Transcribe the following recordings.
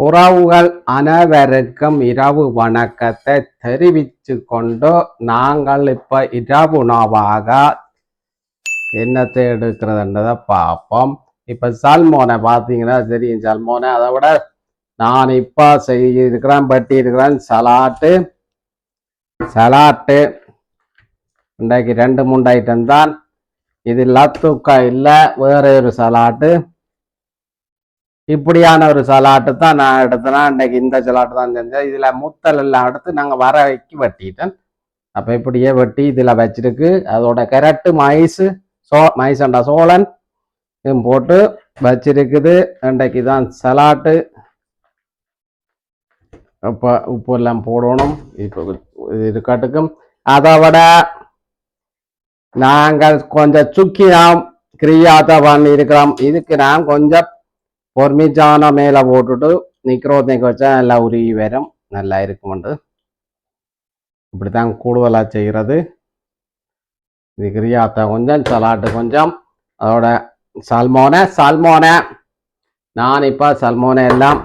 உறவுகள் அனைவருக்கும் இரவு வணக்கத்தை தெரிவித்து கொண்டு நாங்கள் இப்ப இரவு உணவாக என்னத்தை எடுக்கிறதுன்றதை பார்ப்போம். இப்ப சல்மோனை பார்த்தீங்கன்னா தெரியும். சல்மோனை அதை விட நான் இப்ப செய்யிருக்கிறேன், பட்டி இருக்கிறேன் சலாட்டு இன்றைக்கு 2-3 ஐட்டம் தான். இது லத்துக்கா இல்லை, வேற ஒரு சலாட்டு. இப்படியான ஒரு சலாட்டு தான் நான் எடுத்தேன்னா இன்றைக்கு இந்த சலாட்டு தான் செஞ்சேன். இதில் முத்தல் எல்லாம் எடுத்து நாங்கள் வர வைக்கி வெட்டிட்டேன். அப்போ இப்படியே வெட்டி இதில் வச்சிருக்கு. அதோட கேரட்டு மைசண்டா சோளன் இதுவும் போட்டு வச்சிருக்குது. இன்றைக்கு தான் சலாட்டு. இப்போ உப்பு எல்லாம் போடணும். இப்போ இருக்கட்டுக்கும். அதை விட நாங்கள் கொஞ்சம் சுக்கி நாம் கிரியாத பண்ணி இருக்கிறோம். இதுக்கு நான் கொஞ்சம் பொறுமைச்சான மேலே போட்டுட்டு நிற்கிறோத்தைக்கு வச்சா நல்லா உருகி வரும், நல்லா இருக்குமெண்டு. இப்படித்தான் கூடுதலாக செய்கிறது. இது கிரியாத்த கொஞ்சம், சலாட்டு கொஞ்சம், அதோட சல்மோனை நான் இப்போ சல்மோனை எல்லாம்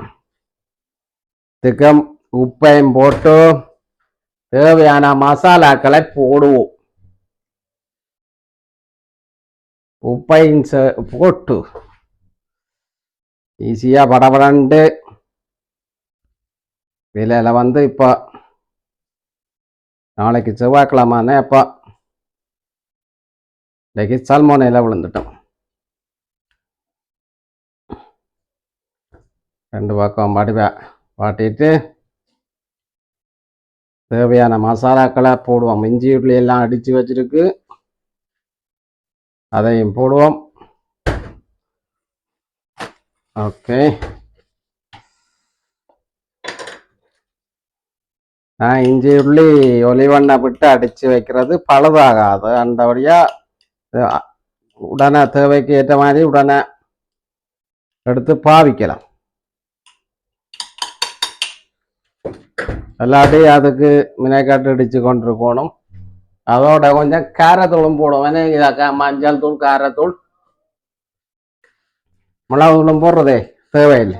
திக்கம் உப்பையும் போட்டு தேவையான மசாலாக்களை போடுவோம். உப்பையும் போட்டு ஈஸியாக படபடண்டு விலையில் இப்போ நாளைக்கு செவ்வாய்க்கிழமை அப்போ இன்னைக்கு சல்மோனையில் விழுந்துட்டோம். 2 பக்கம் வாட்டிட்டு தேவையான மசாலாக்களை போடுவோம். இஞ்சி உள்ளி எல்லாம் அடித்து வச்சிருக்கு, அதையும் போடுவோம். ஓகே, நான் இஞ்சி உள்ளி ஒலிவண்ணை விட்டு அடித்து வைக்கிறது பழுதாகாது. அந்தபடியாக உடனே தேவைக்கு ஏற்ற மாதிரி உடனே எடுத்து பாவிக்கலாம். எல்லாத்தையும் அதுக்கு மினைக்காட்டு அடித்து கொண்டிருக்கணும். அதோட கொஞ்சம் காரத்தூளும் போடுவோம். மஞ்சள் தூள், காரத்தூள், மிளகு தூளும் போடுறதே தேவையில்லை.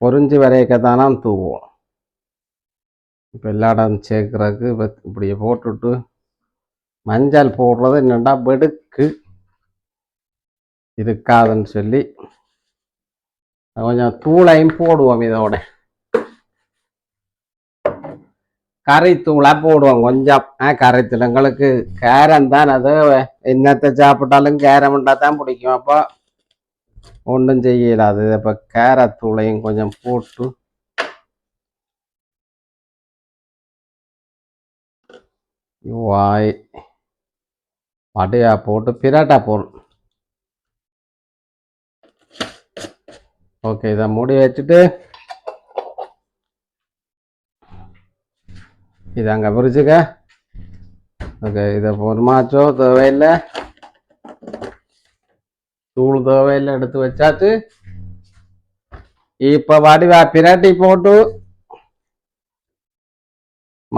பொறிஞ்சு வரைக்கத்தானா தூவோம். இப்போ எல்லா இடம் சேர்க்கறதுக்கு இப்படியே போட்டுட்டு மஞ்சள் போடுறது என்னண்டா வெடுக்கு இருக்காதுன்னு சொல்லி கொஞ்சம் தூளையும் போடுவோம். இதோட கறித்தூளை போடுவோம் கொஞ்சம். கறித்தூள் எங்களுக்கு கேரம் தான், அது என்னத்தை சாப்பிட்டாலும் கேரம் தான் பிடிக்கும். அப்போ ஒன்றும் செய்யலாது. இப்போ கேரத்தூளையும் கொஞ்சம் போட்டு வடையா போட்டு பிரட்டா போடணும். ஓகே, இதை மூடி வச்சுட்டு இதை அங்கே பிரிச்சுக்க. ஓகே, இதை பொறுமாச்சோ தேவையில்லை, தூள் தேவையில்லை, எடுத்து வச்சாச்சு. இப்போ பிரட்டி போட்டு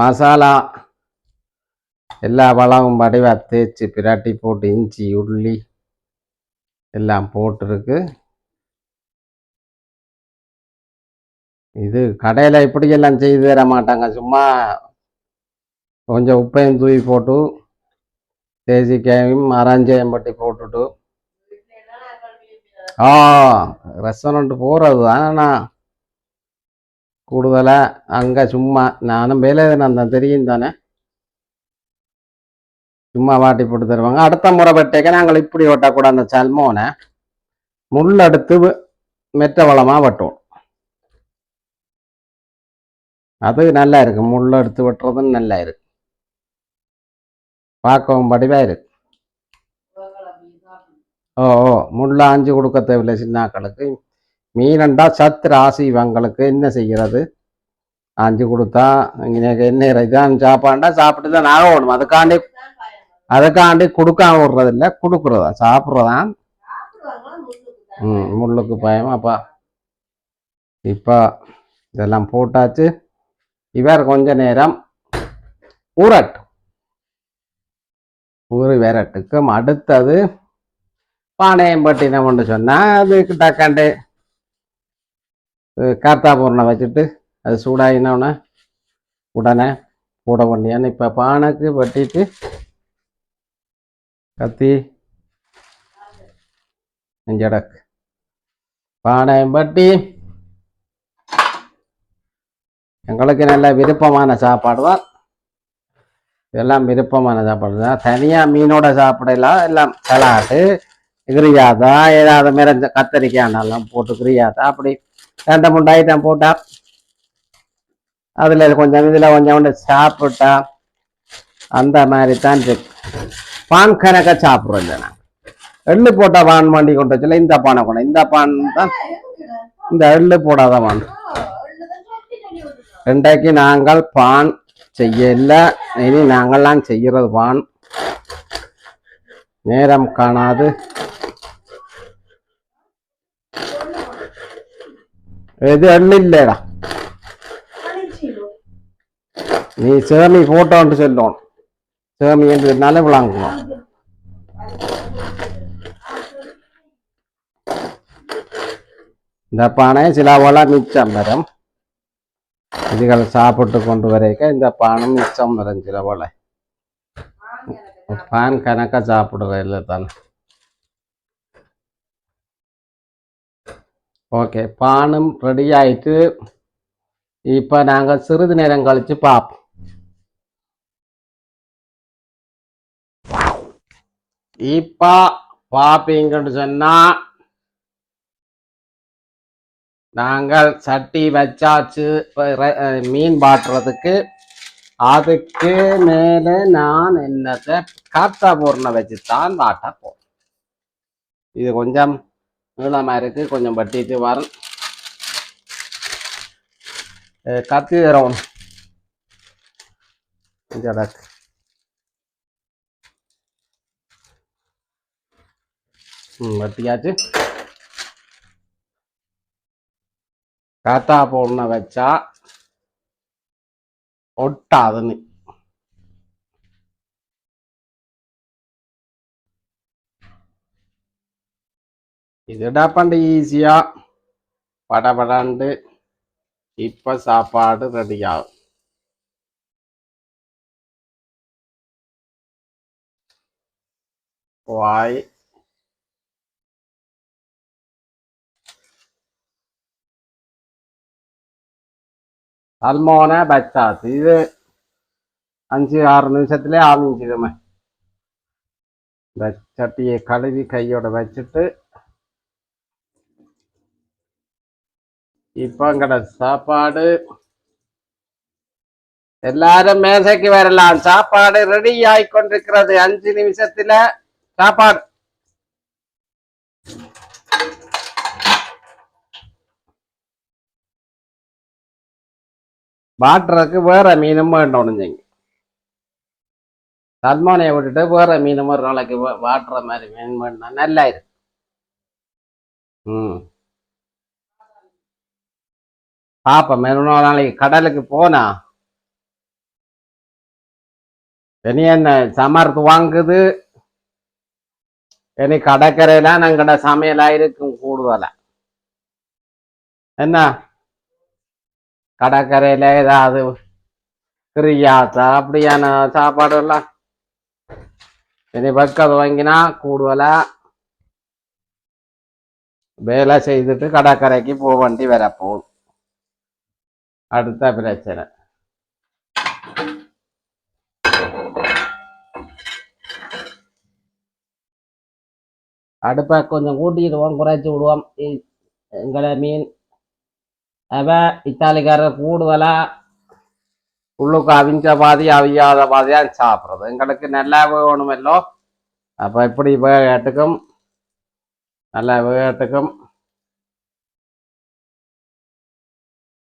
மசாலா எல்லா பழமும் தேய்ச்சி பிரட்டி போட்டு இஞ்சி உள்ளி எல்லாம் போட்டிருக்கு. இது கடையில் இப்படியெல்லாம் செய்து தர மாட்டாங்க. சும்மா கொஞ்சம் உப்பையும் தூவி போட்டு தேசிக்காயும் அரைஞ்சையும் பட்டி போட்டுட்டு ரெஸ்டாரண்ட் போகிறது தான். நான் கூடுதலாக அங்கே சும்மா நானும் வேலை நான் தெரியும் தானே, சும்மா வாட்டி போட்டு தருவாங்க. அடுத்த முறை வெட்டேக்க நாங்கள் இப்படி வெட்டக்கூட அந்த சல்மோனை முள்ளெடுத்து மெட்ட வளமாக வெட்டுவோம். அது நல்லா இருக்கு. முள்ள எடுத்து வெட்டுறதும் நல்லா இருக்கு, பார்க்கவும் படிவாக இருக்கு. முள்ள ஆஞ்சு கொடுக்க தேவையில்லை சின்னாக்களுக்கு. மீனண்டா சத்து ராசி இவங்களுக்கு என்ன செய்கிறது, ஆஞ்சு கொடுத்தா என்ன இதான் சாப்பாண்டா சாப்பிட்டு தான் ஆகணும். அதுக்காண்டி கொடுக்காம விடுறதில்லை, கொடுக்குறதா சாப்பிட்றதான். முள்ளுக்கு பயம். அப்பா இப்போ இதெல்லாம் போட்டாச்சு. இவர் கொஞ்ச நேரம் ஊறி வரட்டுக்கும். அடுத்தது பானையம் பட்டினம்னு சொன்னா அது டக்காண்டு காத்தா பூர்ணை வச்சுட்டு அது சூடாயினோடனே உடனே போட வேண்டியான்னு இப்போ பானைக்கு வெட்டிட்டு கத்தி நெஞ்சடக்கு பானையம் பட்டி எங்களுக்கு நல்ல விருப்பமான சாப்பாடு தான். இதெல்லாம் விருப்பமான சாப்பாடு தான். தனியாக மீனோட சாப்பிடலாம். எல்லாம் சலாட்டு கிரியாதா ஏதாவது மிரஞ்ச கத்தரிக்காய் போட்டு கிரியாதா அப்படி 2-3 ஐட்டம் போட்டா அதுல கொஞ்சம் இதுல கொஞ்சம் சாப்பிட்டா அந்த மாதிரி தான் இருக்கு. பான் கணக்க சாப்பிட்றோம் இல்லை நான் எள்ளு போட்டா பான் வண்டி கொண்டு வச்சுல இந்த பானை கொண்டு இந்த பான் தான் இந்த எள்ளு போடாத பான். இன்றைக்கு நாங்கள் பான் செய்யல. இனி நாங்கள்லாம் செய்யறது பான் நேரம் காணாது. எது எள்ளு இல்லடா நீ சேமி போட்டோன்ட்டு சொல்லணும். சேமி என்றதுனால விளாங்கணும். இந்த பானை சில போல மிச்சம் வரும். இதுகளை சாப்பிட்டு கொண்டு வரைக்க இந்த பானம் மிச்சம் வரும். சில போல பான் கணக்கா சாப்பிடுற இல்லை தானே. ஓகே பானும் ரெடி ஆயிட்டு இப்ப நாங்க சிறிது நேரம் கழிச்சு பார்ப்போம். இப்ப பாப்பீங்கன்னு சொன்னா நாங்கள் சட்டி வச்சாச்சு மீன் பாட்டுறதுக்கு. அதுக்கு மேல நான் என்னத்தை காத்தா பூர்ணை வச்சுத்தான் வாட்ட போறேன். இது கொஞ்சம் நீளமா இருக்கு, கொஞ்சம் வட்டிட்டு வரும். கத்தி தரோம் வட்டியாச்சு. காத்தா பூர்ணை வச்சா ஒட்டாதுன்னு இதுடா பண்ண ஈஸியா படபடாண்டு இப்ப சாப்பாடு ரெடி ஆகும். வாய் சல்மோனை வச்சாச்சு. இது 5-6 நிமிஷத்துலேயே ஆரம்பிச்சிடுமே. இந்த சட்டியை கழுவி கையோட வச்சுட்டு இப்போ எங்கட சாப்பாடு எல்லாரும் மேசைக்கு வரலாம். சாப்பாடு ரெடி ஆயிக்கொண்டிருக்கிறது. 5 நிமிஷத்துல சாப்பாடு. வாட்டுறதுக்கு வேற மீனும் வேண்டணும். சல்மானையை விட்டுட்டு வேற மீனும் ஒரு நாளைக்கு வாட்டுற மாதிரி மீன் வேணும்னா நல்லா இருக்கு. பாப்போம். நாளைக்கு கடலுக்கு போனா இனி என்ன சமர்த்து வாங்குது. இனி கடற்கரையெல்லாம் நாங்கட சமையலா இருக்கும் கூடுதலா. என்ன கடற்கரையில ஏதாவது கிரியாத்தா அப்படியான சாப்பாடு எல்லாம் இனி பக்கத்து வாங்கினா கூடுதலா வேலை செய்துட்டு கடற்கரைக்கு போக வேண்டி வரப்போகுது. அடுத்த பிரச்சனை. அடுப்பை கொஞ்சம் கூட்டிடுவோம், குறைச்சி விடுவோம். எங்களை மீன் இத்தாலிக்காரர் கூடுதலா உள்ளுக்கு அவிஞ்ச பாதி அவியாத பாதியா சாப்பிட்றது. எங்களுக்கு நல்லா வேணுமல்லோ. அப்போ இப்படி வேகட்டுக்கும் நல்லா வேகட்டுக்கும்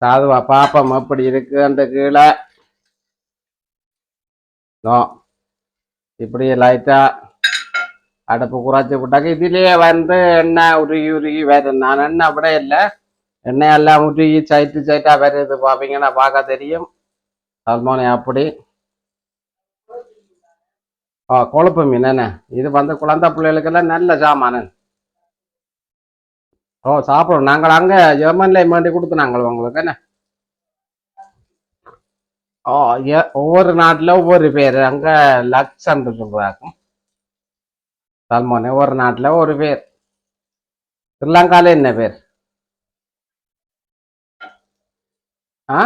சாதுவா பாப்பம் எப்படி இருக்கு. அந்த கீழே இப்படி லைட்டா அடுப்பு குறைச்சி விட்டாக்க இதுலயே எண்ணெய் உருகி வரும். நான் எண்ணெய் அப்படியே இல்லை, எண்ணெய் எல்லாம் உருகி சைட்டா வருது. பார்ப்பீங்கன்னா பார்க்க தெரியும். சல்மோனை அப்படி கொழுப்பு மீன் என்ன இது குழந்தை பிள்ளைகளுக்கெல்லாம் நல்ல சாமானன். ஓ சாப்பிடுவோம் நாங்கள் அங்கே ஜெர்மன்ல வேண்டி கொடுத்து நாங்கள் உங்களுக்கு என்ன ஓ ஒவ்வொரு நாட்டில் ஒவ்வொரு பேர் அங்கே லக்ஷன் சொல்றாக்கும் சல்மோனே ஒரு நாட்டில் ஒரு பேர் ஸ்ரீலங்கால என்ன பேர் ஆ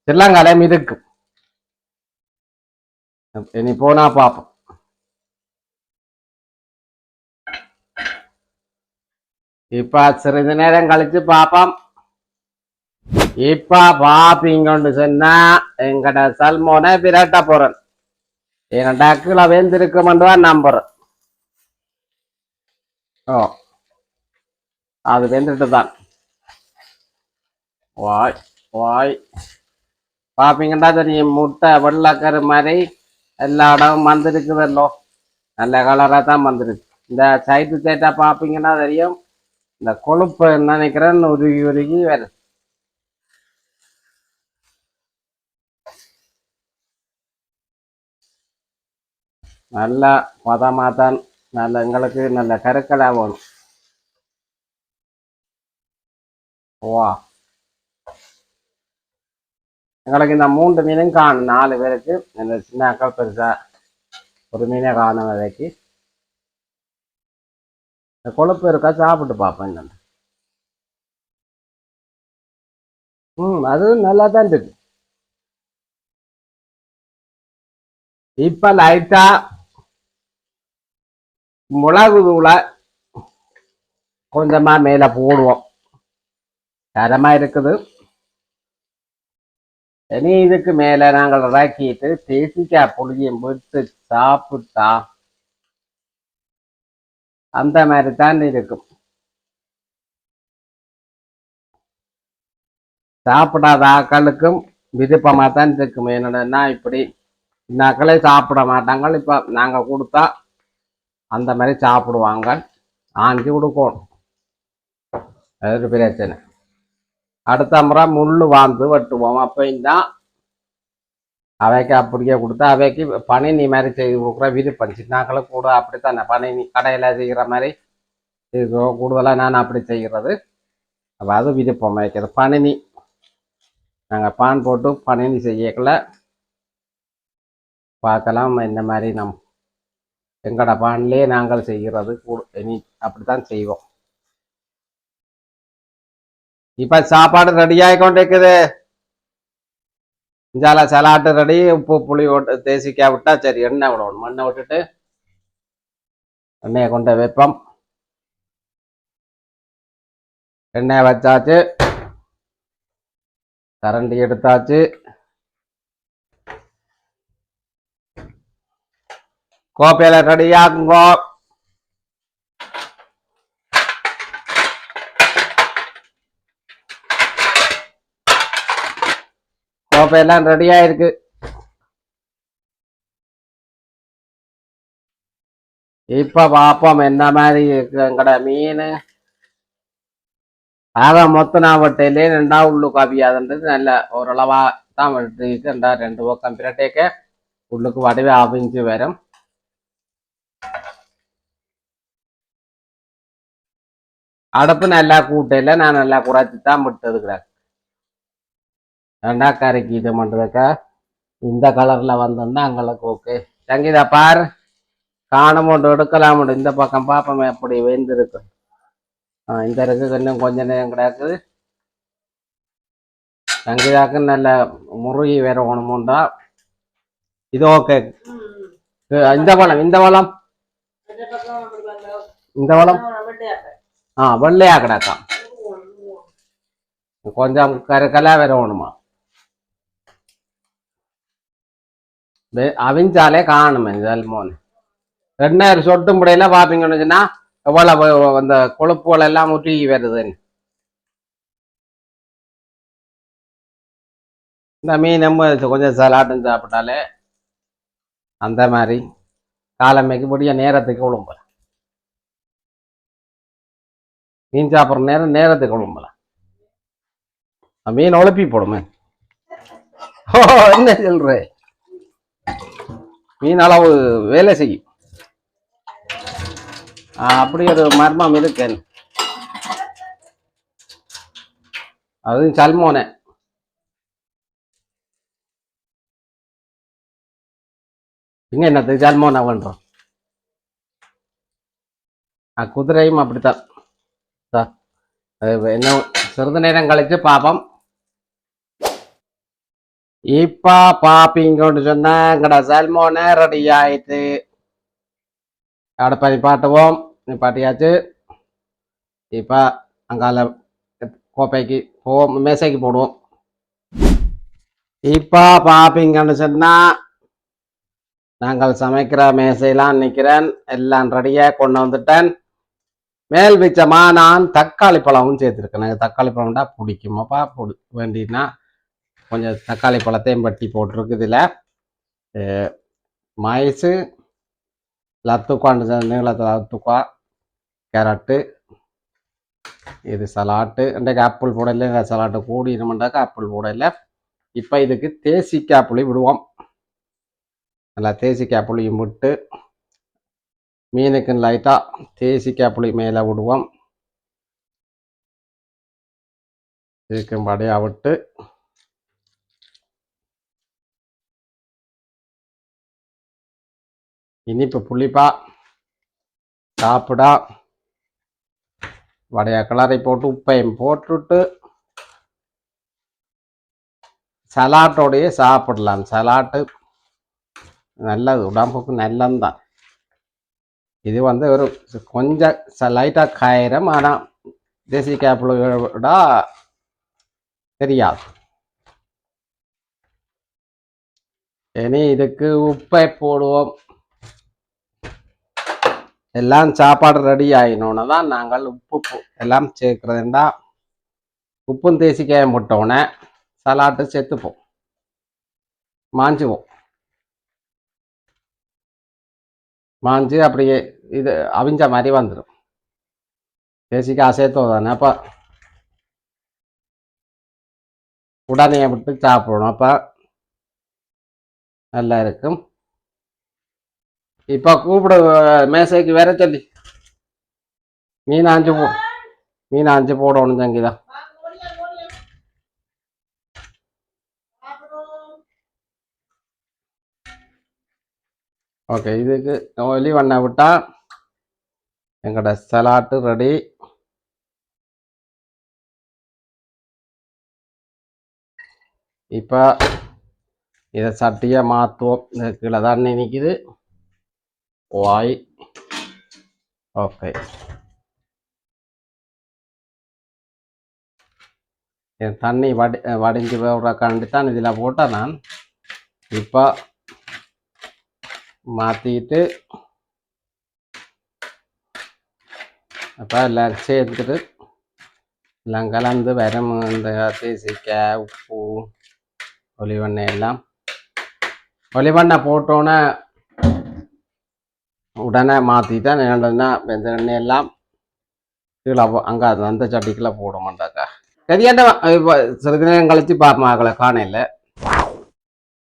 ஸ்ரீலங்காலையும் இருக்கு இனி போனா பார்ப்போம் இப்ப சிறிது நேரம் கழிச்சு பார்ப்போம் இப்ப பாப்பீங்கன்னு சொன்னா எங்கட சல்மோனை விரட்ட போறேன் என் டக்குல வேந்திருக்குமென்று தான் நம்புறேன் ஓ அது வெந்துட்டு தான் வாய் வாய் பாப்பீங்கன்னா தெரியும் முட்டை வெள்ளக்கரு மாதிரி எல்லா இடமும் வந்திருக்குதல்லோ நல்ல கலராக தான் வந்துருக்கு இந்த சைட்டு சேட்டா பார்ப்பீங்கன்னா தெரியும் இந்த கொழுப்பு நினைக்கிறேன் உருகி உருகி வருது நல்லா பதமாக தான் நல்ல எங்களுக்கு நல்ல கருக்கலாக வேணும் வா எங்களுக்கு இந்த 3 மீனும் காணும் 4 பேருக்கு இந்த சின்ன அக்கள் பெருசா ஒரு மீனை காணும் விதைக்கு இந்த கொழுப்பு இருக்கா சாப்பிட்டு பார்ப்பேன் என்னன்னு அது நல்லா தான் இருக்கு இப்ப லைட்டா மிளகு தூளை கொஞ்சமா மேல போடுவோம் தரமா இருக்குது இனி இதுக்கு மேல நாங்கள் இறக்கிட்டு தேசிக்காய் புளியும் விட்டு சாப்பிட்டா அந்த மாதிரி தான் இருக்கும் சாப்பிடாத ஆக்களுக்கும் விருப்பமாக தான் இருக்கும் என்னடனா இப்படி இந்த ஆக்களே சாப்பிட மாட்டாங்க இப்போ நாங்கள் கொடுத்தா அந்த மாதிரி சாப்பிடுவாங்க ஆஞ்சி கொடுக்கணும் அது ஒரு பிரச்சனை அடுத்த முறை முள் வாந்து வெட்டுவோம் அப்போ தான் அவைக்கு அப்படியே கொடுத்தா அவைக்கு பனினி மாதிரி செய்து கொடுக்குற விருப்பம் சின்னாக்களும் கூட அப்படித்தானே பனினி கடையில் செய்கிற மாதிரி கூடுதலாக நான் அப்படி செய்கிறது அப்போ அது விருப்பம் வைக்கிறது பனினி நாங்கள் பான் போட்டு பனினி செய்யக்கல பார்க்கலாம் இந்த மாதிரி எங்களோட பான்லேயே நாங்கள் செய்கிறது இனி அப்படித்தான் செய்வோம் இப்போ சாப்பாடு ரெடி ஆகிக்கொண்டு இருக்குது இஞ்சால சலாட்டு ரெடி உப்பு புளி விட்டு தேசிக்காய் விட்டா சரி எண்ணெய் விடணும் மண்ணை விட்டுட்டு எண்ணெயை கொண்டு வைப்போம் எண்ணெயை வச்சாச்சு கரண்டி எடுத்தாச்சு கோப்பையில ரெடியாகுங்கோ கோப்பையெல்லாம் ரெடியா இருக்கு இப்ப பாப்போம் என்ன மாதிரி இருக்கு எங்கட மீன் ஆக மொத்தம் நான் வெட்டையிலே 2 உள்ளு காப்பியாதுன்றது நல்ல ஓரளவா தான் வெட்டிருக்கு 2 பக்கம் பிரட்டேக்க உள்ளுக்கு வடிவே அவிஞ்சு வரும் அடுப்பு நல்லா கூட்டையில நான் நல்லா குறைச்சி தான் விட்டுருக்கிறேன் 2 கரைக்கு இது பண்ணுறதுக்கா இந்த கலர்ல வந்தோம்னா அங்களுக்கு ஓகே சங்கீதா பாரு காணமோண்டு எடுக்கலாம் இந்த பக்கம் பாப்போம் எப்படி வெந்திருக்கு இந்த இருக்கு இன்னும் கொஞ்ச நேரம் கிடக்குது சங்கீதாக்கு நல்ல முருகி வேற ஒண்ணுமுண்டா இது ஓகே இந்த பழம் இந்த பழம் வெள்ளையா கிடக்காம் கொஞ்சம் கருக்கலா வேற ஒண்ணுமா அவிஞ்சாலே காணுமே சல்மோன் எண்ணெய் சொட்டும் முடையில பாப்பீங்கன்னு சொன்னா எவ்வளவு அந்த கொழுப்புகள் எல்லாம் முற்றி வருதுன்னு இந்த மீன் கொஞ்சம் சலாட்டும் சாப்பிட்டாலே அந்த மாதிரி காலமைக்கு முடிய நேரத்துக்கு விழும்பல மீன் சாப்பிட்ற நேரத்துக்கு விழும்பல மீன் உழப்பி போடுமே ஓ என்ன சொல்ற மீன் அளவு வேலை செய்யும் அப்படி ஒரு மர்மம் இருக்கு. அது சல்மோனே. இங்க என்னது சல்மோனா பண்றோம். குதிரையும் அப்படித்தான். என்ன சிறிது நேரம் கழிச்சு பாப்போம். இப்ப பாப்பீங்கன்னு சொன்னா எங்கட சல்மோனை ரெடி ஆயிட்டு அடுப்ப நிப்பாட்டுவோம். நிப்பாட்டியாச்சு. இப்ப அங்கால கோப்பைக்கு போவோம், மேசைக்கு போடுவோம். இப்ப பாப்பீங்கன்னு சொன்னா நாங்கள் சமைக்கிற மேசையெல்லாம் நிக்கிறேன், எல்லாம் ரெடியா கொண்டு வந்துட்டேன். மேல் மிச்சமா நான் தக்காளி பழமும் சேர்த்துருக்கேன். எனக்கு தக்காளி பழம்டா பிடிக்குமாப்பா, வேண்டினா கொஞ்சம் தக்காளி பழத்தையும் பட்டி போட்டிருக்கு. இதில் மைஸு லத்துக்காண்டு நீளத்தில் லத்துக்கா, கேரட்டு, இது சலாட்டு. இன்றைக்கு ஆப்பிள் போடல, சலாட்டு கூடினோம்டாக்கா ஆப்பிள் போடல. இப்போ இதுக்கு தேசிக்காய் புளி விடுவோம். நல்லா தேசிக்காய் புளியும் விட்டு மீனுக்கு லைட்டாக தேசிக்காய் புளி மேலே விடுவோம். இருக்கும்படியாக விட்டு இனிப்பு புளிப்பா சாப்பிடா வடைய கிளறி போட்டு உப்பையும் போட்டுட்டு சலாட்டோடையே சாப்பிடலாம். சலாட்டு நல்லது, உடம்புக்கு நல்லந்தான். இது வந்து ஒரு கொஞ்சம் லைட்டாக காயிரம், ஆனால் தேசிக்காய் புளியோட தெரியாது. இனி இதுக்கு உப்பை போடுவோம். எல்லாம் சாப்பாடு ரெடி ஆகினோன்னு தான் நாங்கள் உப்பு எல்லாம் சேர்க்கிறதுண்டா. உப்பும் தேசிக்காயம் போட்டோன்னே சலாட்டு சேர்த்துப்போம், மாஞ்சுவோம். மாஞ்சு அப்படியே இது அவிஞ்ச மாதிரி வந்துடும். தேசிக்காய் சேர்த்தோ தானே, அப்போ உடனே விட்டு சாப்பிடணும், அப்போ நல்லா இருக்கும். இப்போ கூப்பிடு மேசைக்கு வேற சொல்லி மீன் ஆஞ்சு போடணும் சங்கிதான். ஓகே, இதுக்கு ஒலி வண்ண விட்டா எங்களோட சலாட்டு ரெடி. இப்போ இதை சட்டியை மாற்றுவோம். கீழே தண்ணி நிற்கிது. வாய் ஓகே. தண்ணி வடிஞ்சு விடுறக்காண்டி தான் இதில் போட்டேன் நான். இப்போ மாற்றிட்டு அப்போ எல்லாம் சேர்த்துட்டு எல்லாம் கலந்து வரும். இந்த தேசிக்காய், உப்பு, ஒலிவெண்ணெய் எல்லாம் ஒலிவெண்ணெய் போட்டோன்னே உடனே மாற்றிட்டேன். என்னன்னா இந்த எண்ணெய் எல்லாம் கீழே அங்கே அந்த சட்டிக்குள்ளே போட மாட்டாக்கா. சரியாண்ட இப்போ சிறிது நேரம் கழிச்சு பார்ப்பாங்களே காணையில்.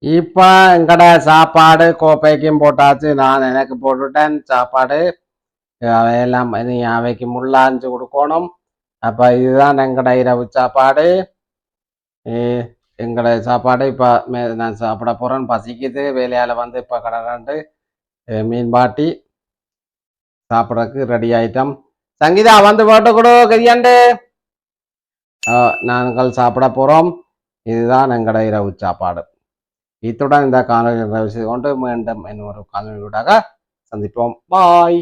இப்போ எங்கட சாப்பாடு கோப்பைக்கும் போட்டாச்சு. நான் எனக்கு போட்டுட்டேன் சாப்பாடு. அவையெல்லாம் அவைக்கு முள்ளாஞ்சு கொடுக்கணும். அப்போ இதுதான் எங்கட இரவு சாப்பாடு. எங்கட சாப்பாடு இப்போ நான் சாப்பிட போகிறேன். பசிக்குது. வேலையால் வந்து இப்போ கடகாண்டு மீன் பாட்டி சாப்பிட்றதுக்கு ரெடி ஆயிட்டோம். சங்கீதா வந்து போட்டு கொடு கரியாண்டு. நாங்கள் சாப்பிட போகிறோம். இதுதான் எங்கட இரவு சாப்பாடு. இத்துடன் இந்த காணொலி நிறைவு செய்து கொண்டு மீண்டும் இன்னொரு காணொலியூடாக சந்திப்போம். பாய்.